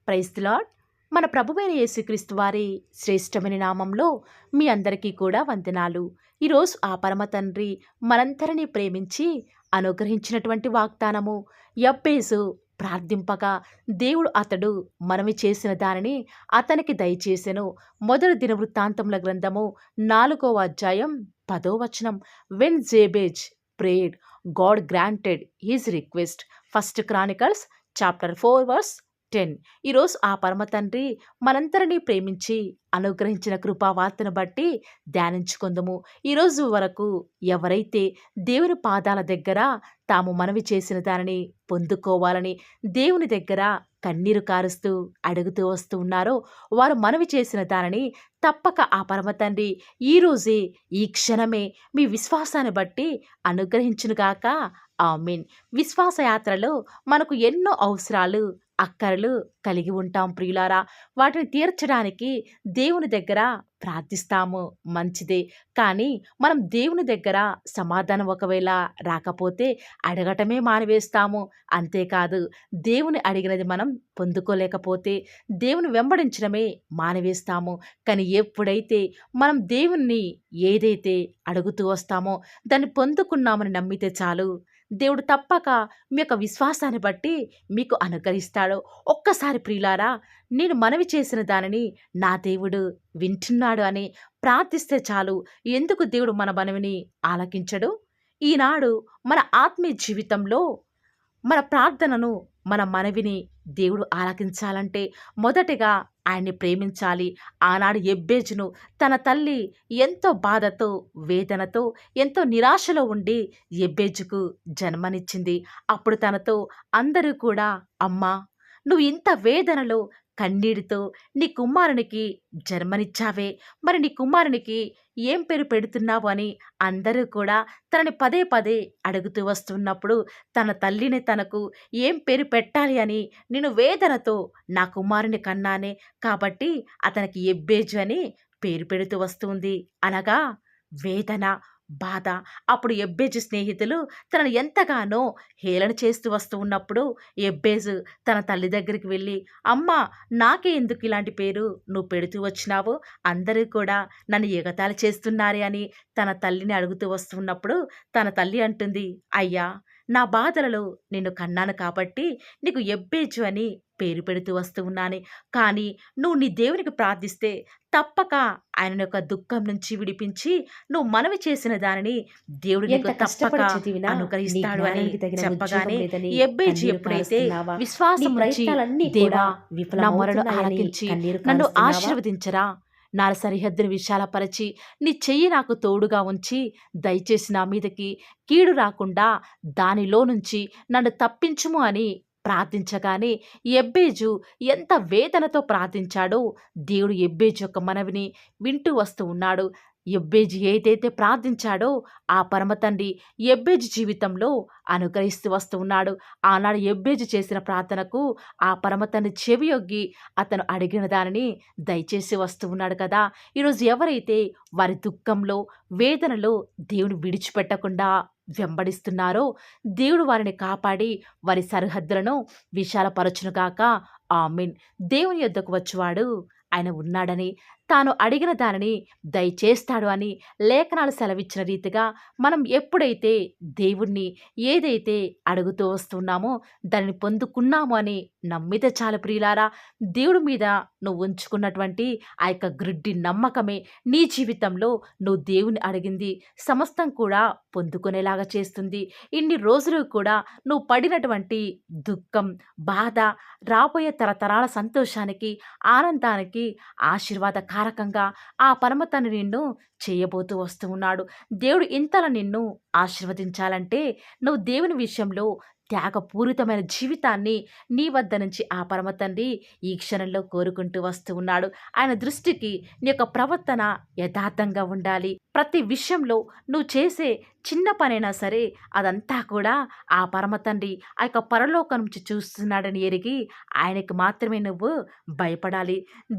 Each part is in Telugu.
Praise the lord. మన ప్రభువైన యేసుక్రీస్తు వారి శ్రేష్టమైన నామంలో మీ అందరికీ కూడా వందనాలు. ఈరోజు ఆ పరమ తండ్రి మనందరినీ ప్రేమించి అనుగ్రహించినటువంటి వాగ్దానము, యబ్బేసు ప్రార్థింపగా దేవుడు అతడు మనవి చేసిన దానిని అతనికి దయచేసెను. మొదటి దినవృత్తాంతముల గ్రంథము 4వ అధ్యాయం 10వ వచనం. When Jabez prayed, God granted his request. First Chronicles chapter 4 verse 10. ఈరోజు ఆ పరమ తండ్రి మనందరినీ ప్రేమించి అనుగ్రహించిన కృపావార్తను బట్టి ధ్యానించుకుందాము. ఈరోజు వరకు ఎవరైతే దేవుని పాదాల దగ్గర తాము మనవి చేసిన దానిని పొందుకోవాలని దేవుని దగ్గర కన్నీరు కారుస్తూ అడుగుతూ వస్తూ ఉన్నారో, వారు మనవి చేసిన దానిని తప్పక ఆ పరమ తండ్రి ఈరోజే ఈ క్షణమే మీ విశ్వాసాన్ని బట్టి అనుగ్రహించునుగాక. ఆమేన్. విశ్వాస యాత్రలో మనకు ఎన్నో అవసరాలు, అక్కరలు కలిగి ఉంటాం ప్రియులారా. వాటిని తీర్చడానికి దేవుని దగ్గర ప్రార్థిస్తాము, మంచిదే. కానీ మనం దేవుని దగ్గర సమాధానం ఒకవేళ రాకపోతే అడగటమే మానివేస్తాము. అంతేకాదు, దేవుని అడిగినది మనం పొందుకోలేకపోతే దేవుని వెంబడించడమే మానివేస్తాము. కానీ ఎప్పుడైతే మనం దేవుణ్ణి ఏదైతే అడుగుతూ వస్తామో దాన్ని పొందుకున్నామని నమ్మితే చాలు, దేవుడు తప్పక మీ యొక్క విశ్వాసాన్ని బట్టి మీకు అనుగ్రహిస్తాడు. ఒక్కసారి ప్రియులారా, నేను మనవి చేసిన దానిని నా దేవుడు వింటున్నాడు అని ప్రార్థిస్తే చాలు. ఎందుకు దేవుడు మన మనవిని ఆలకించడు? ఈనాడు మన ఆత్మీయ జీవితంలో మన ప్రార్థనను, మన మనవిని దేవుడు ఆలకించాలంటే మొదటిగా ఆయన్ని ప్రేమించాలి. ఆనాడు యెబ్బేజును తన తల్లి ఎంతో బాధతో, వేదనతో, ఎంతో నిరాశలో ఉండి యెబ్బేజుకు జన్మనిచ్చింది. అప్పుడు తనతో అందరూ కూడా, అమ్మా, నువ్వు ఇంత వేదనలో కన్నీటితో నీ కుమారునికి జన్మనిచ్చావే, మరి నీ కుమారునికి ఏం పేరు పెడుతున్నావు అని అందరూ కూడా తనని పదే పదే అడుగుతూ వస్తున్నప్పుడు, తన తల్లిని తనకు ఏం పేరు పెట్టాలి అని నేను వేదనతో నా కుమారుని కన్నానే, కాబట్టి అతనికి యెబ్బేజు అని పేరు పెడుతూ వస్తుంది. అనగా వేదన, బాధ. అప్పుడు యెబ్బేజు స్నేహితులు తనను ఎంతగానో హేళన చేస్తూ వస్తూ ఉన్నప్పుడు యెబ్బేజు తన తల్లి దగ్గరికి వెళ్ళి, అమ్మా, నాకే ఎందుకు ఇలాంటి పేరు నువ్వు పెడుతూ వచ్చినావు? అందరూ కూడా నన్ను ఎగతాళి చేస్తున్నారే అని తన తల్లిని అడుగుతూ వస్తున్నప్పుడు తన తల్లి అంటుంది, అయ్యా, నా బాధలలో నిన్ను కన్నాను కాబట్టి నీకు యెబ్బేజు అని పేరు పెడుతూ వస్తూ ఉన్నాను. కానీ నువ్వు నీ దేవునికి ప్రార్థిస్తే తప్పక ఆయన యొక్క దుఃఖం నుంచి విడిపించి నువ్వు మనవి చేసిన దానిని దేవుడు నీకు తప్పక అనుగ్రహిస్తాడు అని చెప్పగానే యెబ్బేజు ఎప్పుడైతే విశ్వాసం ఉంచి, దేవా, నా మొరను ఆలకించి నన్ను ఆశీర్వదించరా, నా సరిహద్దును విశాలపరచి నీ చెయ్యి నాకు తోడుగా ఉంచి దయచేసి నా మీదకి కీడు రాకుండా దానిలో నుంచి నన్ను తప్పించుము అని ప్రార్థించగానే యెబ్బేజు ఎంత వేదనతో ప్రార్థించాడో దేవుడు యెబ్బేజు యొక్క మనవిని వింటూ వస్తూ ఉన్నాడు. యెబ్బేజు ఏదైతే ప్రార్థించాడో ఆ పరమ తండ్రి యెబ్బేజు జీవితంలో అనుగ్రహిస్తూ వస్తూ ఉన్నాడు. ఆనాడు యెబ్బేజు చేసిన ప్రార్థనకు ఆ పరమ తండ్రి చెవియొగ్గి అతను అడిగిన దానిని దయచేసి వస్తూ ఉన్నాడు కదా. ఈరోజు ఎవరైతే వారి దుఃఖంలో, వేదనలో దేవుని విడిచిపెట్టకుండా వెంబడిస్తున్నారో, దేవుడు వారిని కాపాడి వారి సరిహద్దులను విశాలపరచునుగాక. ఆమేన్. దేవుని యొద్దకు వచ్చువాడు ఆయన ఉన్నాడని, తాను అడిగిన దానిని దయచేస్తాడు అని లేఖనాలు సెలవిచ్చిన రీతిగా మనం ఎప్పుడైతే దేవుణ్ణి ఏదైతే అడుగుతూ వస్తున్నామో దానిని పొందుకున్నాము అని నమ్మితే చాలు ప్రియులారా. దేవుడి మీద నువ్వు ఉంచుకున్నటువంటి ఆ యొక్క గ్రుడ్డి నమ్మకమే నీ జీవితంలో నువ్వు దేవుని అడిగింది సమస్తం కూడా పొందుకునేలాగా చేస్తుంది. ఇన్ని రోజులు కూడా నువ్వు పడినటువంటి దుఃఖం, బాధ రాబోయే తరతరాల సంతోషానికి, ఆనందానికి ఆశీర్వాదకారకంగా ఆ పరమ తండ్రి నిన్ను చేయబోతూ వస్తూ ఉన్నాడు. దేవుడు ఇంతలా నిన్ను ఆశీర్వదించాలంటే నువ్వు దేవుని విషయంలో త్యాగపూరితమైన జీవితాన్ని నీ వద్ద నుంచి ఆ పరమ తండ్రి ఈ క్షణంలో కోరుకుంటూ వస్తూ ఉన్నాడు. ఆయన దృష్టికి నీ యొక్క ప్రవర్తన యథార్థంగా ఉండాలి. ప్రతి విషయంలో నువ్వు చేసే చిన్న పనైనా సరే అదంతా కూడా ఆ పరమ తండ్రి ఆ యొక్క పరలోకం నుంచి చూస్తున్నాడని ఎరిగి ఆయనకి మాత్రమే నువ్వు భయపడాలి.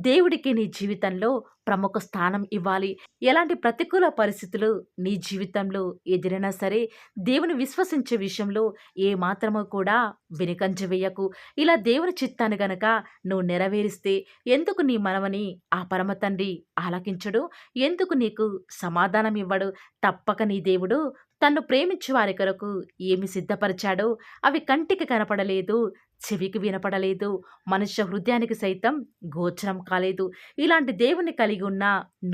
దేవుడికి నీ జీవితంలో ప్రముఖ స్థానం ఇవ్వాలి. ఎలాంటి ప్రతికూల పరిస్థితులు నీ జీవితంలో ఎదురైనా సరే దేవుని విశ్వసించే విషయంలో ఏ మాత్రము కూడా వెనుకంజ వేయకు. ఇలా దేవుని చిత్తాన్ని గనక నువ్వు నెరవేరిస్తే ఎందుకు నీ మనవని ఆ పరమ తండ్రి ఆలకించడు? ఎందుకు నీకు సమాధానం ఇవ్వడు? తప్పక నీ దేవుడు తన్ను ప్రేమించు వారి కొరకు ఏమి సిద్ధపరిచాడో అవి కంటికి కనపడలేదు, చెవికి వినపడలేదు, మనుష్య హృదయానికి సైతం గోచరం కాలేదు. ఇలాంటి దేవుని కలిగి ఉన్న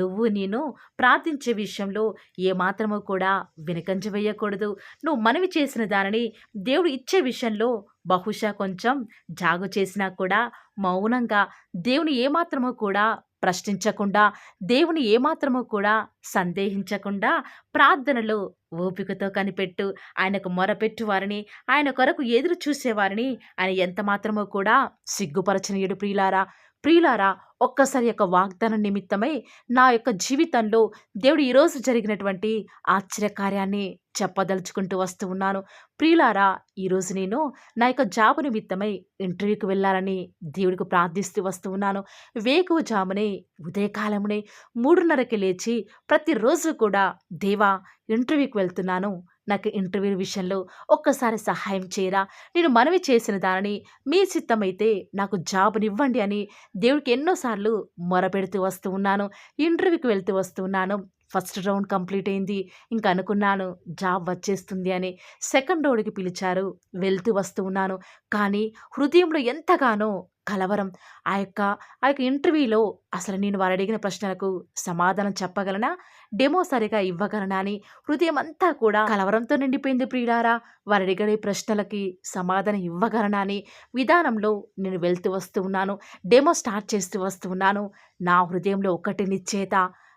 నువ్వు నేను ప్రార్థించే విషయంలో ఏమాత్రము కూడా వెనుకంజ వేయకూడదు. నువ్వు మనవి చేసిన దానిని దేవుడు ఇచ్చే విషయంలో బహుశా కొంచెం జాగు చేసినా కూడా మౌనంగా దేవుని ఏమాత్రము కూడా ప్రశ్నించకుండా, దేవుని ఏమాత్రము కూడా సందేహించకుండా ప్రార్థనలో ఓపికతో కనిపెట్టు. ఆయనకు మొరపెట్టు వారిని, ఆయన కొరకు ఎదురు చూసేవారిని ఆయన ఎంత మాత్రమో కూడా సిగ్గుపరచనీయుడు. ప్రియులారా, ప్రియులారా, ఒక్కసారి యొక్క వాగ్దానం నిమిత్తమై నా యొక్క జీవితంలో దేవుడు ఈరోజు జరిగినటువంటి ఆశ్చర్యకార్యాన్ని చెప్పదలుచుకుంటూ వస్తూ ఉన్నాను. ప్రియులారా, ఈరోజు నేను నా యొక్క జాబు నిమిత్తమై ఇంటర్వ్యూకి వెళ్ళాలని దేవుడికి ప్రార్థిస్తూ వస్తూ ఉన్నాను. వేకువజామునే ఉదయకాలమునే 3:30కి లేచి ప్రతిరోజు కూడా దేవా ఇంటర్వ్యూకి వెళ్తున్నాను, నాకు ఇంటర్వ్యూ విషయంలో ఒక్కసారి సహాయం చేయరా, నేను మనవి చేసిన దానిని మీ చిత్తమైతే నాకు జాబునివ్వండి అని దేవుడికి ఎన్నోసార్లు మొరపెడుతూ వస్తూ ఉన్నాను. ఇంటర్వ్యూకి వెళ్తూ వస్తూ ఉన్నాను. ఫస్ట్ రౌండ్ కంప్లీట్ అయింది. ఇంక అనుకున్నాను జాబ్ వచ్చేస్తుంది అని. సెకండ్ రౌండ్‌కి పిలిచారు. వెళ్తూ వస్తూ ఉన్నాను. కానీ హృదయంలో ఎంతగానో కలవరం. ఆ యొక్క ఆ యొక్క ఇంటర్వ్యూలో అసలు నేను వారు అడిగిన ప్రశ్నలకు సమాధానం చెప్పగలనా? డెమో సరిగా ఇవ్వగలనా అని హృదయమంతా కూడా కలవరంతో నిండిపోయింది ప్రియులారా. వారు అడిగే ప్రశ్నలకి సమాధానం ఇవ్వగలనా అని విధానంలో నేను వెళ్తూ వస్తూ ఉన్నాను. డెమో స్టార్ట్ చేస్తూ వస్తూ ఉన్నాను. నా హృదయంలో ఒక్కటి నిశ్చయత,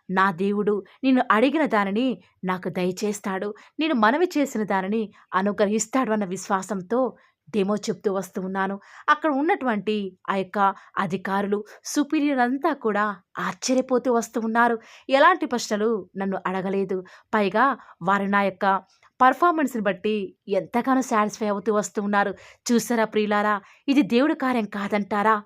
నా దేవుడు నేను అడిగిన దానిని నాకు దయచేస్తాడు, నేను మనవి చేసిన దానిని అనుగ్రహిస్తాడు అన్న విశ్వాసంతో డెమో చెప్తూ వస్తూ ఉన్నాను. అక్కడ ఉన్నటువంటి ఆ యొక్క అధికారులు, సుపీరియర్ అంతా కూడా ఆశ్చర్యపోతూ వస్తూ ఉన్నారు. ఎలాంటి ప్రశ్నలు నన్ను అడగలేదు. పైగా వారు నా యొక్క పర్ఫార్మెన్స్‌ని బట్టి ఎంతగానో సాటిస్ఫై అవుతూ వస్తూ ఉన్నారు. చూసారా ప్రియులారా, ఇది దేవుడి కార్యం కాదంటారా?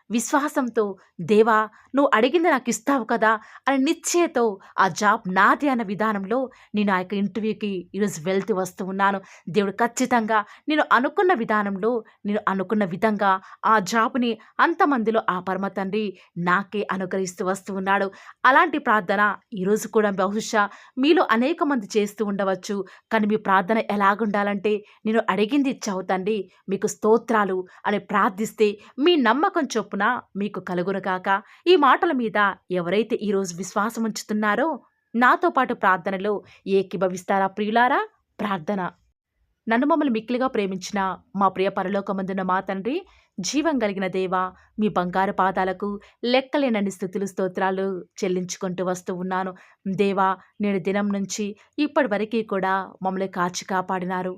విశ్వాసంతో దేవా నువ్వు అడిగింది నాకు ఇస్తావు కదా అని నిశ్చయతో ఆ జాబ్ నాది అన్న విధానంలో నేను ఆ యొక్క ఇంటర్వ్యూకి ఈరోజు వెళ్తూ వస్తూ ఉన్నాను. దేవుడు ఖచ్చితంగా నేను అనుకున్న విధానంలో, నేను అనుకున్న విధంగా ఆ జాబ్‌ని అంతమందిలో ఆ పరమ తండ్రి నాకే అనుగ్రహిస్తూ వస్తూ ఉన్నాడు. అలాంటి ప్రార్థన ఈరోజు కూడా బహుశా మీలో అనేక మంది చేస్తూ ఉండవచ్చు. కానీ మీ ప్రార్థన ఎలాగుండాలంటే, నేను అడిగింది ఇచ్చావు తండ్రి, మీకు స్తోత్రాలు అని ప్రార్థిస్తే మీ నమ్మకం చొప్పున మీకు కలుగునుగాక. ఈ మాటల మీద ఎవరైతే ఈరోజు విశ్వాసం ఉంచుతున్నారో నాతో పాటు ప్రార్థనలో ఏకీభవిస్తారా ప్రియులారా? ప్రార్థన. నన్ను మమ్మల్ని మిక్కిలిగా ప్రేమించిన మా ప్రియ పరలోకమందున్న మా తండ్రి, జీవం కలిగిన దేవా, మీ బంగారు పాదాలకు లెక్కలేనన్ని స్తుతులు స్తోత్రాలు చెల్లించుకుంటూ వస్తూ ఉన్నాను. దేవా, నేడు దినం నుంచి ఇప్పటి వరకు కూడా మమ్మల్ని కాచి కాపాడినారు,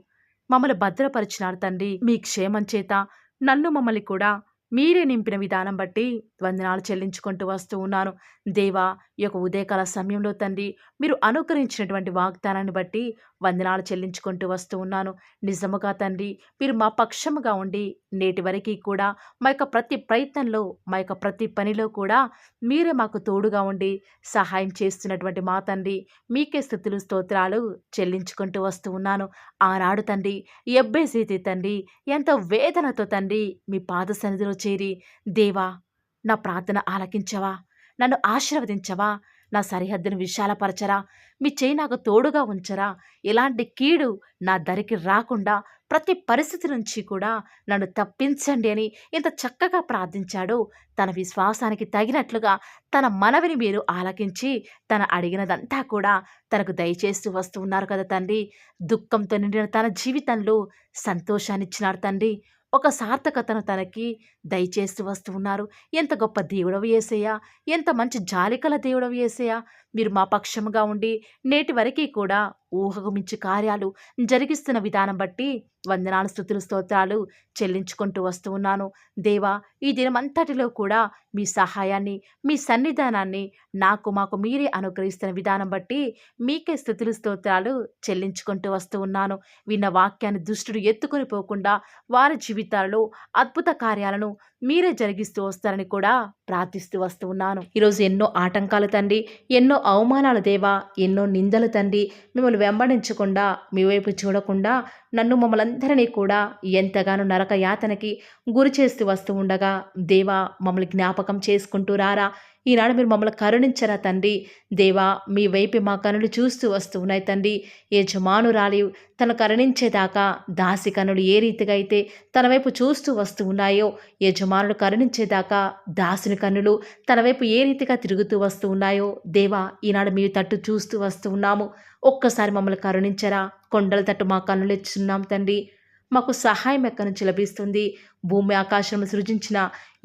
మమ్మల్ని భద్రపరిచినారు తండ్రి. మీ క్షేమం చేత నన్ను మమ్మల్ని కూడా మీరే నింపిన విధానం బట్టి వందనాలు చెల్లించుకుంటూ వస్తూ ఉన్నాను. దేవా, ఈ యొక్క ఉదయకాల సమయంలో తండ్రి మీరు అనుగ్రహించినటువంటి వాగ్దానాన్ని బట్టి వందనాలు చెల్లించుకుంటూ వస్తూ ఉన్నాను. నిజముగా తండ్రి మీరు మా పక్షముగా ఉండి నేటి వరకు కూడా మా యొక్క ప్రతి ప్రయత్నంలో, మా యొక్క ప్రతి పనిలో కూడా మీరే మాకు తోడుగా ఉండి సహాయం చేస్తున్నటువంటి మా తండ్రి మీకే స్తుతులు స్తోత్రాలు చెల్లించుకుంటూ వస్తూ ఉన్నాను. ఆనాడు తండ్రి ఎబ్బేసైతే తండ్రి ఎంతో వేదనతో తండ్రి మీ పాద సన్నిధిలో చేరి, దేవా నా ప్రార్థన ఆలకించవా, నన్ను ఆశీర్వదించవా, నా సరిహద్దును విశాలపరచరా, మీ చేయి నాకు తోడుగా ఉంచరా, ఎలాంటి కీడు నా దరికి రాకుండా ప్రతి పరిస్థితి నుంచి కూడా నన్ను తప్పించండి అని ఎంత చక్కగా ప్రార్థించాడో, తన విశ్వాసానికి తగినట్లుగా తన మనవిని మీరు ఆలకించి తన అడిగినదంతా కూడా తనకు దయచేస్తూ వస్తూ ఉన్నారు కదా తండ్రి. దుఃఖంతో నిండిన తన జీవితంలో సంతోషాన్నిచ్చినారు తండ్రి. ఒక సార్థకతను తనకి దయచేస్తూ వస్తూ ఉన్నారు. ఎంత గొప్ప దేవుడవు యేసయ్యా! ఎంత మంచి జాలికల దేవుడవు యేసయ్యా! మీరు మా పక్షముగా ఉండి నేటి వరకి కూడా ఊహకు మించి కార్యాలు జరిగిస్తున్న విధానం బట్టి వందనాలు, స్తుతులు, స్తోత్రాలు చెల్లించుకుంటూ వస్తూ ఉన్నాను. దేవా, ఈ దినమంతటిలో కూడా మీ సహాయాన్ని, మీ సన్నిధానాన్ని మాకు మీరే అనుగ్రహిస్తున్న విధానం బట్టి మీకే స్తుతులు, స్తోత్రాలు చెల్లించుకుంటూ వస్తూ ఉన్నాను. విన్న వాక్యాన్ని దుష్టుడు ఎత్తుకొని పోకుండా వారి జీవితాలలో అద్భుత కార్యాలను మీరే జరిగిస్తూ వస్తారని కూడా ప్రార్థిస్తూ వస్తూ ఉన్నాను. ఈరోజు ఎన్నో ఆటంకాలు తండ్రి, ఎన్నో అవమానాలు దేవా, ఎన్నో నిందలు తండ్రి, మిమ్మల్ని వెంబడించకుండా మీ వైపు చూడకుండా నన్ను మమ్మల్ందరినీ కూడా ఎంతగానో నరక యాతనకి గురి చేస్తూ వస్తూ ఉండగా దేవా, మమ్మల్ని జ్ఞాపకం చేసుకుంటూ రారా. ఈనాడు మీరు మమ్మల్ని కరుణించరా తండ్రి. దేవా, మీ వైపే మా కనులు చూస్తూ వస్తూ ఉన్నాయి తండ్రి. యజమానురాలి తను కరుణించేదాకా దాసి కనులు ఏ రీతిగా అయితే తన వైపు చూస్తూ వస్తూ ఉన్నాయో, యజమానుడు కరుణించేదాకా దాసుని కన్నులు తన వైపు ఏ రీతిగా తిరుగుతూ వస్తూ ఉన్నాయో దేవా, ఈనాడు మీ తట్టు చూస్తూ వస్తూ ఉన్నాము. ఒక్కసారి మమ్మల్ని కరుణించరా. కొండల తట్టు మా కన్నులు ఎచ్చున్నాం తండ్రి. మాకు సహాయం ఎక్కడి నుంచి లభిస్తుంది? భూమి ఆకాశం సృజించిన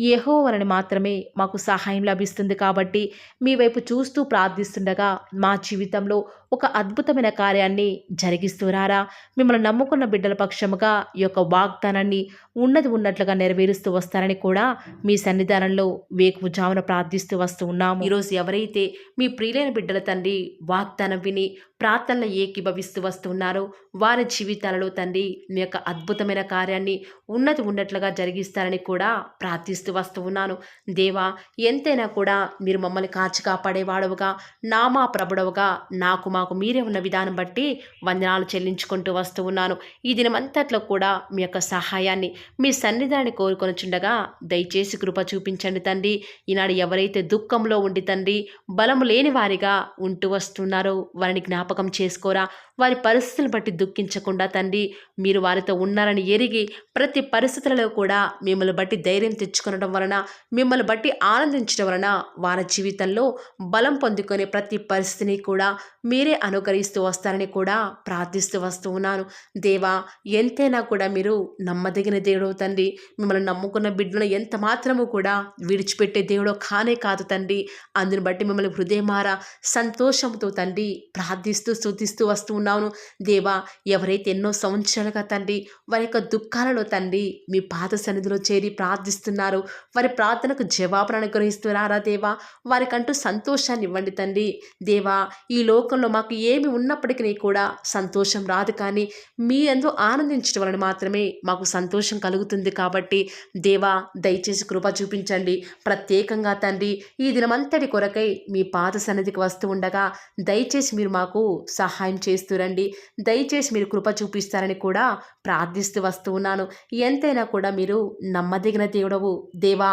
యెహోవాని మాత్రమే మాకు సహాయం లభిస్తుంది. కాబట్టి మీ వైపు చూస్తూ ప్రార్థిస్తుండగా మా జీవితంలో ఒక అద్భుతమైన కార్యాన్ని జరిగిస్తూ రారా. మిమ్మల్ని నమ్ముకున్న బిడ్డల పక్షముగా ఈ యొక్క వాగ్దానాన్ని ఉన్నట్లుగా నెరవేరుస్తూ వస్తారని కూడా మీ సన్నిధానంలో వేకువజామున ప్రార్థిస్తూ వస్తూ ఉన్నాము. ఈరోజు ఎవరైతే మీ ప్రియులైన బిడ్డల తండ్రి వాగ్దానం విని ప్రార్థనలు ఏకీభవిస్తూ వస్తూ ఉన్నారో వారి జీవితాలలో తండ్రి మీ యొక్క అద్భుతమైన కార్యాన్ని ఉన్నట్లుగా జరిగిస్తారని కూడా ప్రార్థిస్తూ వస్తూ ఉన్నాను. దేవా, ఎంతైనా కూడా మీరు మమ్మల్ని కాచి కాపాడేవాడవుగా, నామా ప్రభుడవుగా మాకు మీరే ఉన్న విధానం బట్టి వందనాలు చెల్లించుకుంటూ వస్తూ ఉన్నాను. ఈ దినమంతట్లో కూడా మీ యొక్క సహాయాన్ని, మీ సన్నిధానాన్ని కోరుకొనుచుండగా దయచేసి కృప చూపించండి తండ్రి. ఈనాడు ఎవరైతే దుఃఖంలో ఉండి తండ్రి బలము లేని వారిగా ఉంటూ వస్తున్నారో వారిని జ్ఞాపకం చేసుకోరా. వారి పరిస్థితులను బట్టి దుఃఖించకుండా తండ్రి మీరు వారితో ఉన్నారని ఎరిగి ప్రతి పరిస్థితులలో కూడా మిమ్మల్ని బట్టి ధైర్యం తెచ్చుకొనడం వలన, మిమ్మల్ని బట్టి ఆనందించడం వలన వారి జీవితంలో బలం పొందుకునే ప్రతి పరిస్థితిని కూడా మీరే అనుకరిస్తూ వస్తారని కూడా ప్రార్థిస్తూ వస్తూ ఉన్నాను. దేవా, ఎంతైనా కూడా మీరు నమ్మదగిన దేవుడు తండ్రి. మిమ్మల్ని నమ్ముకున్న బిడ్డలను ఎంత మాత్రము కూడా విడిచిపెట్టే దేవుడు కానే కాదు తండ్రి. అందుని బట్టి మిమ్మల్ని హృదయమారా సంతోషంతో తండ్రి ప్రార్థిస్తూ స్తుతిస్తూ వస్తూ ఉన్నాను. దేవా, ఎవరైతే ఎన్నో సంవత్సరాలుగా తండ్రి వారి యొక్క దుఃఖాలలో తండ్రి మీ పాద సన్నిధిలో చేరి ప్రార్థిస్తున్నారు, వారి ప్రార్థనకు జవాబును అనుగ్రహిస్తున్నారా దేవా. వారికంటూ సంతోషాన్ని ఇవ్వండి తండ్రి. దేవా, ఈ లోకంలో మాకు ఏమి ఉన్నప్పటికీ కూడా సంతోషం రాదు, కానీ మీ యందు ఆనందించడం వలన మాత్రమే మాకు సంతోషం కలుగుతుంది. కాబట్టి దేవా, దయచేసి కృప చూపించండి. ప్రత్యేకంగా తండ్రి ఈ దినమంతటి కొరకై మీ పాద సన్నిధికి వస్తూ ఉండగా దయచేసి మీరు మాకు సహాయం చేస్తురండి. దయచేసి మీరు కృప చూపిస్తారని కూడా ప్రార్థిస్తూ వస్తూ ఉన్నాను. ఎంతైనా కూడా మీరు నమ్మదగిన దేవుడవు దేవా.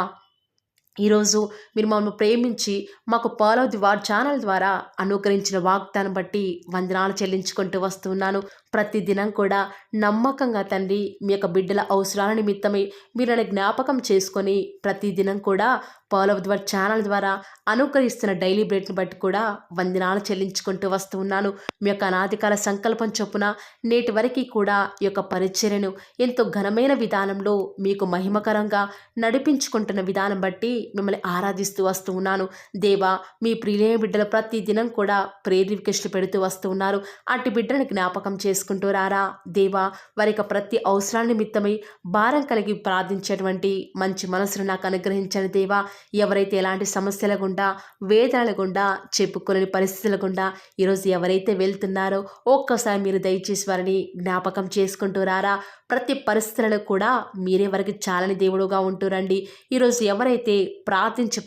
ఈరోజు మీరు మమ్మల్ని ప్రేమించి మాకు ఫాలో ది వార్ ఛానల్ ద్వారా అనుకరించిన వాగ్దానం బట్టి వందనాలు చెల్లించుకుంటూ వస్తున్నాను. ప్రతి దినం కూడా నమ్మకంగా తండ్రి మీ యొక్క బిడ్డల అవసరాల నిమిత్తమై మీరు నన్ను జ్ఞాపకం చేసుకొని ప్రతి దినం కూడా ఫాలో ది వార్ ఛానల్ ద్వారా అనుకరిస్తున్న డైలీ బ్రెడ్ని బట్టి కూడా వందనాలు చెల్లించుకుంటూ వస్తూ ఉన్నాను. మీ యొక్క అనాదికాల సంకల్పం చొప్పున నేటి వరకు కూడా ఈ యొక్క పరిచర్యను ఎంతో ఘనమైన విధానంలో మీకు మహిమకరంగా నడిపించుకుంటున్న విధానం బట్టి మిమ్మల్ని ఆరాధిస్తూ వస్తూ ఉన్నాను. దేవా, మీ ప్రియులైన బిడ్డలు ప్రతి దినం కూడా ప్రేయర్ రిక్వెస్ట్లు పెడుతూ వస్తూ ఉన్నారు. అటు బిడ్డలను జ్ఞాపకం చేసుకుంటూ రారా దేవా. వారి యొక్క ప్రతి అవసరాల నిమిత్తమై భారం కలిగి ప్రార్థించేటువంటి మంచి మనసును నాకు అనుగ్రహించండి దేవా. ఎవరైతే ఎలాంటి సమస్యల గుండా, వేదనల గుండా, చెప్పుకోలేని పరిస్థితుల గుండా ఈరోజు ఎవరైతే వెళ్తున్నారో ఒక్కసారి మీరు దయచేసి వారిని జ్ఞాపకం చేసుకుంటూ రారా. ప్రతి పరిస్థితులలో కూడా మీరే వారికి చాలని దేవుడుగా ఉంటూరండి. ఈరోజు ఎవరైతే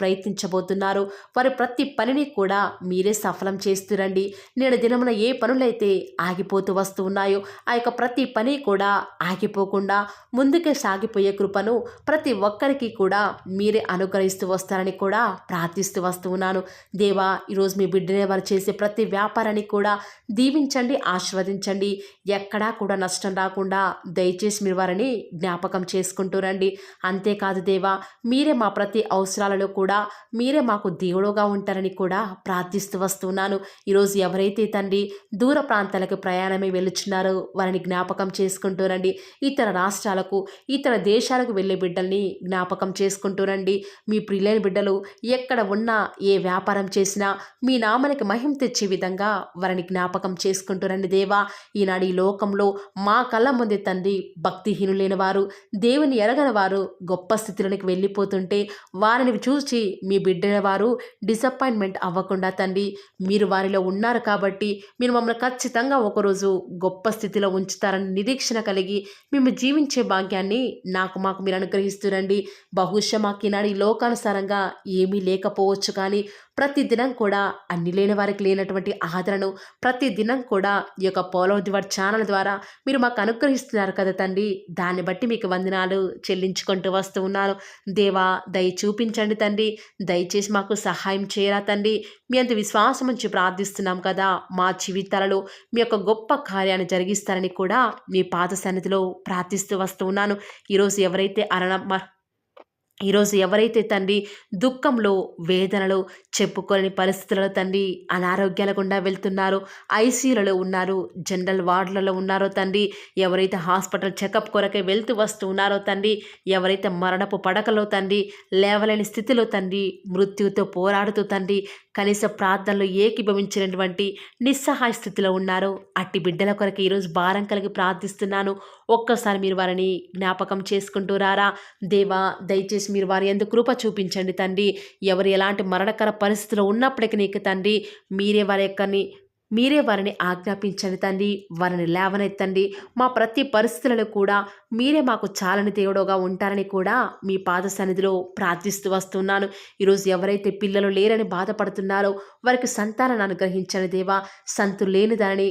ప్రయత్నించబోతున్నారో వారి ప్రతి పనిని కూడా మీరే సఫలం చేస్తురండి. నేడు దినమున ఏ పనులైతే ఆగిపోతూ వస్తూ ఉన్నాయో ఆ యొక్క ప్రతి పని కూడా ఆగిపోకుండా ముందుకే సాగిపోయే కృపను ప్రతి ఒక్కరికి కూడా మీరే అనుగ్రహిస్తూ వస్తారని కూడా ప్రార్థిస్తూ వస్తూ ఉన్నాను. దేవా, ఈరోజు మీ బిడ్డనే వారు చేసే ప్రతి వ్యాపారాన్ని కూడా దీవించండి, ఆశీర్వదించండి. ఎక్కడా కూడా నష్టం రాకుండా దయచేసి మీరు వారిని జ్ఞాపకం చేసుకుంటూ రండి. అంతేకాదు దేవా, మీరే మా ప్రతి అవసరాలలో కూడా మీరే మాకు దేవుడుగా ఉంటారని కూడా ప్రార్థిస్తూ వస్తున్నాను. ఈరోజు ఎవరైతే తండ్రి దూర ప్రాంతాలకు ప్రయాణమై వెళ్ళి వెళ్ళుచున్నారో వారిని జ్ఞాపకం చేసుకుంటూ రండి. ఇతర రాష్ట్రాలకు, ఇతర దేశాలకు వెళ్ళే బిడ్డల్ని జ్ఞాపకం చేసుకుంటూ రండి. మీ ప్రియులైన బిడ్డలు ఎక్కడ ఉన్నా, ఏ వ్యాపారం చేసినా మీ నామానికి మహిమ తెచ్చే విధంగా వారిని జ్ఞాపకం చేసుకుంటూ రండి దేవా. ఈనాడు ఈ లోకంలో మా కళ్ళ ముందే తండ్రి భక్తిహీనులైన వారు, దేవుని ఎరగని వారు గొప్ప స్థితిలోనికి వెళ్ళిపోతుంటే వారిని చూసి మీ బిడ్డల వారు డిసప్పాయింట్మెంట్ అవ్వకుండా తండ్రి, మీరు వారిలో ఉన్నారు కాబట్టి మీరు మమ్మల్ని ఖచ్చితంగా ఒకరోజు గొప్ప స్థితిలో ఉంచుతారని నిరీక్షణ కలిగి మేము జీవించే భాగ్యాన్ని మాకు మీరు అనుగ్రహిస్తురండి. బహుశా మాకు ఈనాడు ఈ లోకానుసారంగా ఏమీ లేకపోవచ్చు, కానీ ప్రతిదినం కూడా అన్ని లేని వారికి లేనటువంటి ఆదరణను ప్రతిదినం కూడా ఈ యొక్క పోలో దివర్ ఛానల్ ద్వారా మీరు మాకు అనుగ్రహిస్తున్నారు కదా తండ్రి. దాన్ని బట్టి మీకు వందనాలు చెల్లించుకుంటూ వస్తూ ఉన్నాను. దేవా, దయ చూపించండి తండ్రి. దయచేసి మాకు సహాయం చేయరా తండ్రి. మీ అంత విశ్వాసం నుంచి ప్రార్థిస్తున్నాం కదా. మా జీవితాలలో మీ యొక్క గొప్ప కార్యాన్ని జరిగిస్తారని కూడా మీ పాద సన్నిధిలో ప్రార్థిస్తూ వస్తూ ఉన్నాను. ఈరోజు ఎవరైతే తండ్రి దుఃఖంలో, వేదనలో, చెప్పుకోలేని పరిస్థితులలో తండ్రి అనారోగ్యాల గుండా వెళ్తున్నారో, ఐసీయూలలో ఉన్నారు, జనరల్ వార్డులలో ఉన్నారో తండ్రి, ఎవరైతే హాస్పిటల్ చెకప్ కొరకే వెళ్తూ వస్తూ ఉన్నారో తండ్రి, ఎవరైతే మరణపు పడకలో తండ్రి లేవలేని స్థితిలో తండ్రి మృత్యుతో పోరాడుతూ తండ్రి కనీస ప్రార్థనలు ఏకీభవించినటువంటి నిస్సహాయ స్థితిలో ఉన్నారో అట్టి బిడ్డల కొరకు ఈరోజు భారం కలిగి ప్రార్థిస్తున్నాను. ఒక్కసారి మీరు వారిని జ్ఞాపకం చేసుకుంటూ రారా దేవా. దయచేసి మీరు వారి యందు కృప చూపించండి తండ్రి. ఎవరు ఎలాంటి మరణకర పరిస్థితిలో ఉన్నప్పటికీ నీకు తండ్రి మీరే వారిని ఆజ్ఞాపించండి తండ్రి. వారిని లేవనెత్తండి. మా ప్రతి పరిస్థితులలో కూడా మీరే మాకు చాలని దేవుడుగా ఉంటారని కూడా మీ పాద సన్నిధిలో ప్రార్థిస్తూ వస్తున్నాను. ఈరోజు ఎవరైతే పిల్లలు లేరని బాధపడుతున్నారో వారికి సంతానాన్ని అనుగ్రహించండి దేవా. సంతు లేని దానిని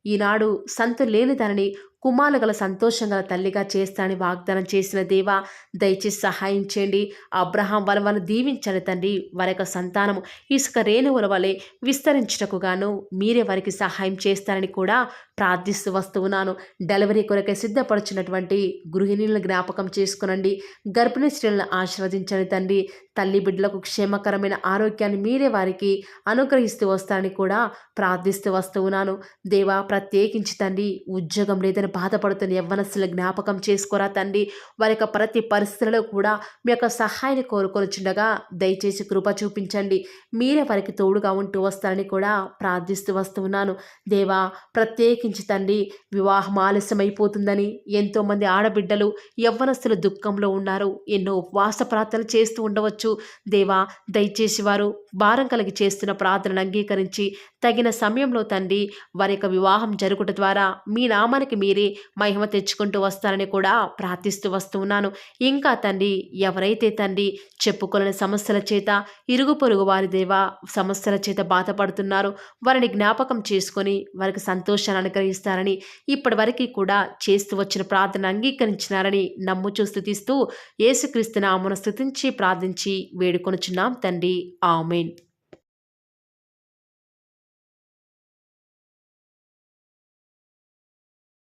ఈనాడు సంతు లేని దానిని కుమారులు గల సంతోషం గల తల్లిగా చేస్తానని వాగ్దానం చేసిన దేవా, దయచేసి సహాయం చేయండి. అబ్రహాం వలవను దీవించండి తండ్రి. వారి యొక్క సంతానము ఇసుక రేణువుల వలె విస్తరించుటకు గాను మీరే వారికి సహాయం చేస్తారని కూడా ప్రార్థిస్తూ వస్తూ ఉన్నాను. డెలివరీ కొరకే సిద్ధపడుచున్నటువంటి గృహిణులను జ్ఞాపకం చేసుకునండి. గర్భిణీ స్త్రీలను ఆశీర్వదించండి తండ్రి. తల్లి బిడ్డలకు క్షేమకరమైన ఆరోగ్యాన్ని మీరే వారికి అనుగ్రహిస్తూ వస్తారని కూడా ప్రార్థిస్తూ వస్తూ ఉన్నాను. దేవా, ప్రత్యేకించి తండ్రి ఉద్యోగం లేదని బాధపడుతున్న యవ్వనస్తుల జ్ఞాపకం చేసుకోరా తండ్రి. వారి యొక్క ప్రతి పరిస్థితులలో కూడా మీ యొక్క సహాయాన్ని కోరుకొనిచుండగా దయచేసి కృప చూపించండి. మీరే వారికి తోడుగా ఉంటూ వస్తారని కూడా ప్రార్థిస్తూ వస్తూ ఉన్నాను. దేవా, ప్రత్యేకించి తండ్రి వివాహం ఆలస్యమైపోతుందని ఎంతోమంది ఆడబిడ్డలు యవ్వనస్తులు దుఃఖంలో ఉన్నారు. ఎన్నో ఉపవాస ప్రార్థనలు చేస్తూ ఉండవచ్చు. దేవా, దయచేసి వారు భారం కలిగి చేస్తున్న ప్రార్థనను అంగీకరించి తగిన సమయంలో తండ్రి వారి యొక్క వివాహం జరుగుట ద్వారా మీ నామానికి మీరే మహిమ తెచ్చుకుంటూ వస్తారని కూడా ప్రార్థిస్తూ వస్తూ ఉన్నాను. ఇంకా తండ్రి ఎవరైతే తండ్రి చెప్పుకోలేని సమస్యల చేత, ఇరుగు పొరుగు వారి దేవా సమస్యల చేత బాధపడుతున్నారో వారిని జ్ఞాపకం చేసుకొని వారికి సంతోషాన్ని అనుగ్రహిస్తారని ఇప్పటి వరకు కూడా చేస్తూ వచ్చిన ప్రార్థన అంగీకరించినారని నమ్ముచూ స్తుతిస్తూ యేసుక్రీస్తు నామమున స్తుతించి ప్రార్థించి వేడుకొనుచున్నాం తండ్రి. ఆమేన్.